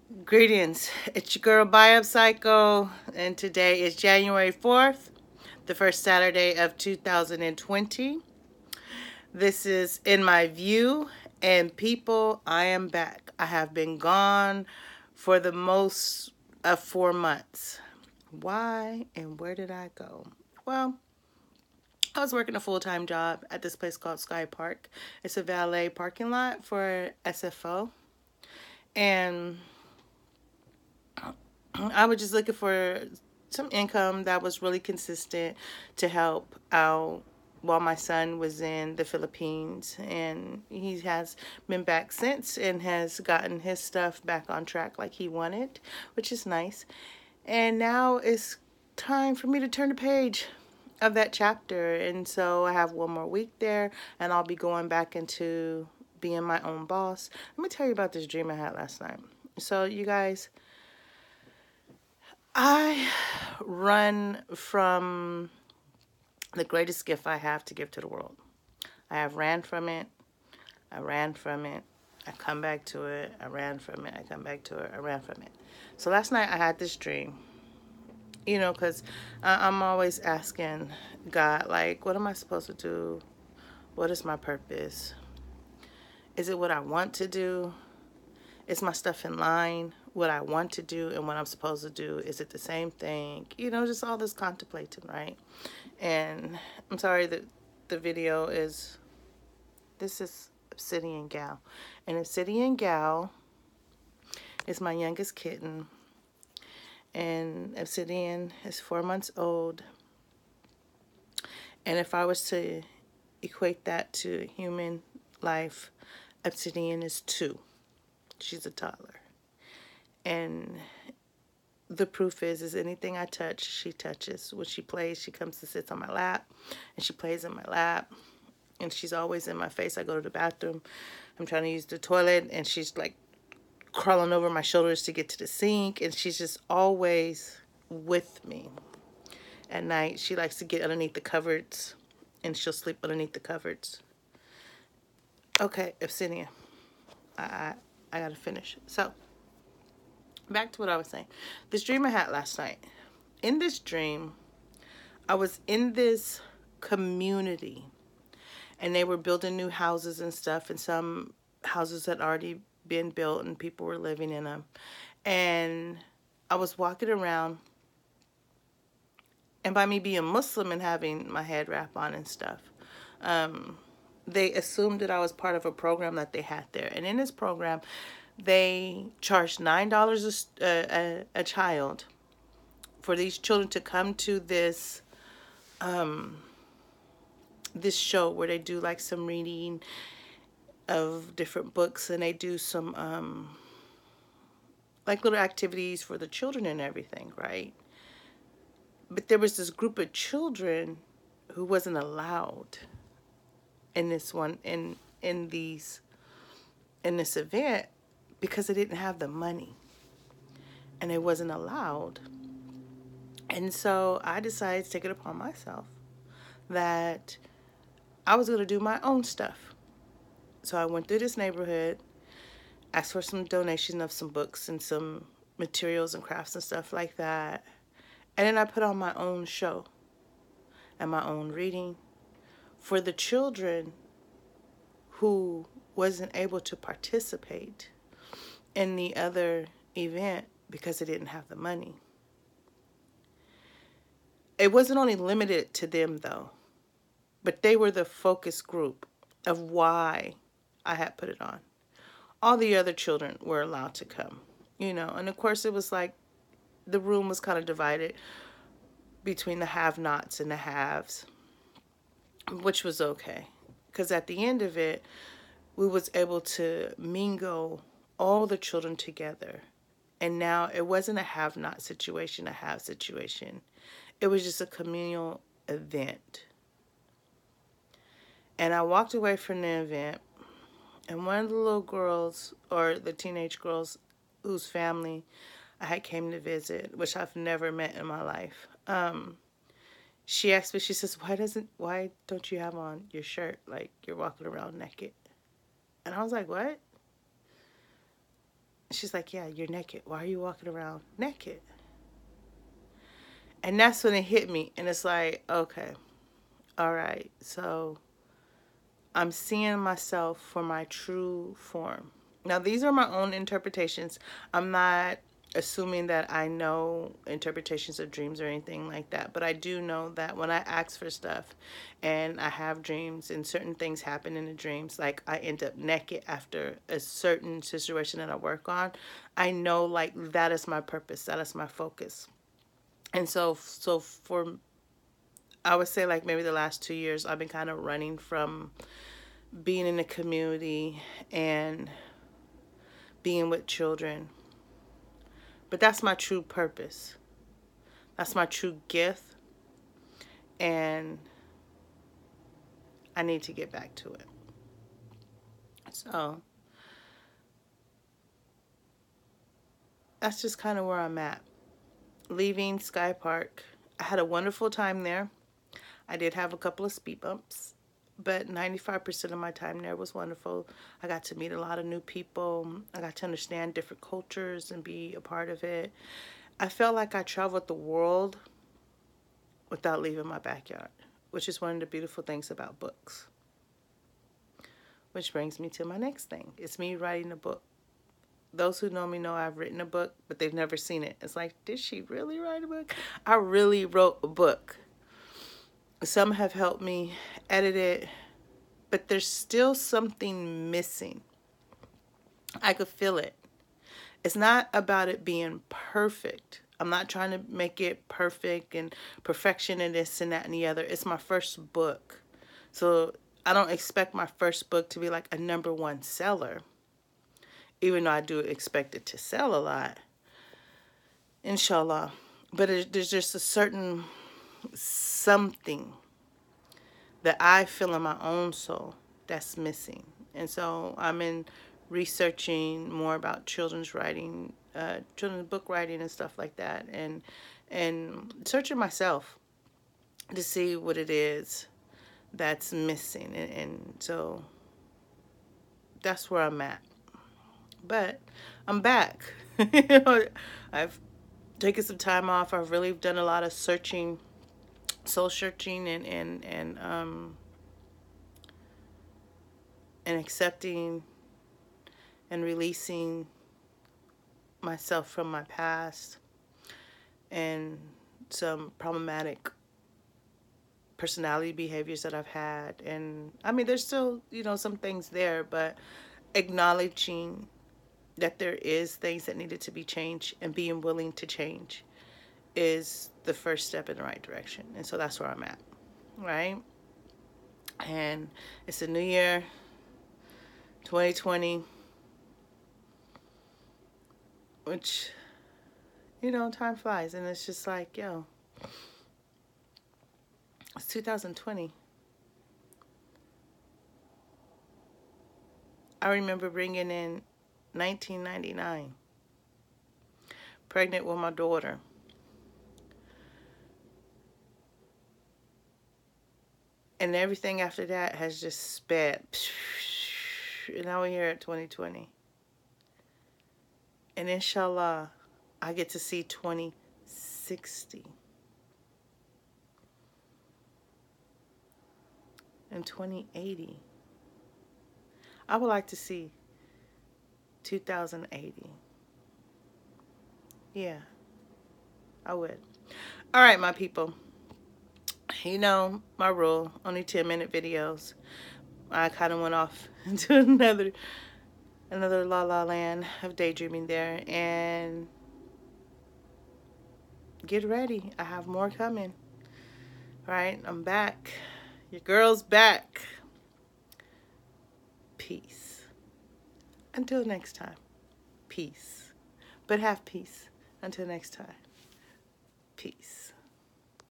Greetings. It's your girl B.A.Y.E Upcycle, and today is January 4th, the first Saturday of 2020. This is In My View, and people, I am back. I have been gone for the most of 4 months. Why and where did I go? Well, I was working a full-time job at this place called Sky Park. It's a valet parking lot for SFO. And I was just looking for some income that was really consistent to help out while my son was in the Philippines. And he has been back since and has gotten his stuff back on track like he wanted, which is nice. And now it's time for me to turn the page of that chapter. And so I have one more week there, and I'll be going back into being my own boss. Let me tell you about this dream I had last night. So, you guys, I run from the greatest gift I have to give to the world. I have ran from it. I ran from it. I come back to it. I ran from it. I come back to it. I ran from it. So last night I had this dream, because I'm always asking God, like, what am I supposed to do? What is my purpose? Is it what I want to do? Is my stuff in line? What I want to do and what I'm supposed to do? Is it the same thing? Just all this contemplating, right? And I'm sorry that the video is, this is Obsidian Gal. And Obsidian Gal is my youngest kitten. And Obsidian is 4 months old. And if I was to equate that to human life, Obsidian is 2. She's a toddler. And the proof is anything I touch, she touches. When she plays, she comes and sits on my lap, and she plays in my lap. And she's always in my face. I go to the bathroom, I'm trying to use the toilet, and she's like crawling over my shoulders to get to the sink, and she's just always with me. At night, she likes to get underneath the cupboards, and she'll sleep underneath the cupboards. Okay, Obsidian, I gotta finish. So, back to what I was saying. This dream I had last night. In this dream, I was in this community, and they were building new houses and stuff, and some houses had already been built and people were living in them. And I was walking around, and by me being Muslim and having my head wrap on and stuff, they assumed that I was part of a program that they had there. And in this program, they charged $9 a child for these children to come to this this show where they do like some reading of different books, and they do some like little activities for the children and everything, right? But there was this group of children who wasn't allowed in this one in this event because they didn't have the money, and they wasn't allowed. And so I decided to take it upon myself that I was going to do my own stuff. So I went through this neighborhood, asked for some donation of some books and some materials and crafts and stuff like that. And then I put on my own show and my own reading for the children who wasn't able to participate in the other event because they didn't have the money. It wasn't only limited to them though, but they were the focus group of why I had put it on. All the other children were allowed to come, and of course it was like the room was kind of divided between the have-nots and the haves, which was okay, because at the end of it, we was able to mingle all the children together. And now it wasn't a have-not situation, a have situation. It was just a communal event. And I walked away from the event, and one of the little girls, or the teenage girls whose family I had came to visit, which I've never met in my life, she asked me, she says, why don't you have on your shirt like you're walking around naked? And I was like, what? She's like, yeah, you're naked. Why are you walking around naked? And that's when it hit me. And it's like, okay, all right. So I'm seeing myself for my true form. Now, these are my own interpretations. I'm not assuming that I know interpretations of dreams or anything like that, but I do know that when I ask for stuff and I have dreams and certain things happen in the dreams, like I end up naked after a certain situation that I work on, I know like that is my purpose, that is my focus. And so for, I would say like maybe the last 2 years, I've been kind of running from being in the community and being with children. But that's my true purpose. That's my true gift. And I need to get back to it. So that's just kind of where I'm at. Leaving Sky Park, I had a wonderful time there. I did have a couple of speed bumps, but 95% of my time there was wonderful. I got to meet a lot of new people. I got to understand different cultures and be a part of it. I felt like I traveled the world without leaving my backyard, which is one of the beautiful things about books. Which brings me to my next thing. It's me writing a book. Those who know me know I've written a book, but they've never seen it. It's like, did she really write a book? I really wrote a book. Some have helped me edit it, but there's still something missing. I could feel it. It's not about it being perfect. I'm not trying to make it perfect and perfection and this and that and the other. It's my first book. So I don't expect my first book to be like a #1 seller, even though I do expect it to sell a lot, inshallah. But there's just a certain something that I feel in my own soul that's missing. And so I'm in researching more about children's writing, children's book writing and stuff like that, and searching myself to see what it is that's missing. And so that's where I'm at. But I'm back. I've taken some time off. I've really done a lot of searching, soul searching, and accepting and releasing myself from my past and some problematic personality behaviors that I've had. And I mean, there's still, some things there, but acknowledging that there is things that needed to be changed and being willing to change is the first step in the right direction. And so that's where I'm at, right? And it's a new year, 2020, which, time flies. And it's just like, yo, it's 2020. I remember bringing in 1999, pregnant with my daughter. And everything after that has just sped. And now we're here at 2020. And inshallah, I get to see 2060. And 2080. I would like to see 2080. Yeah, I would. All right, my people. You know my rule, only 10-minute videos. I kind of went off into another la la land of daydreaming there. And get ready. I have more coming. All right, I'm back. Your girl's back. Peace. Until next time. Peace. But have peace. Until next time. Peace.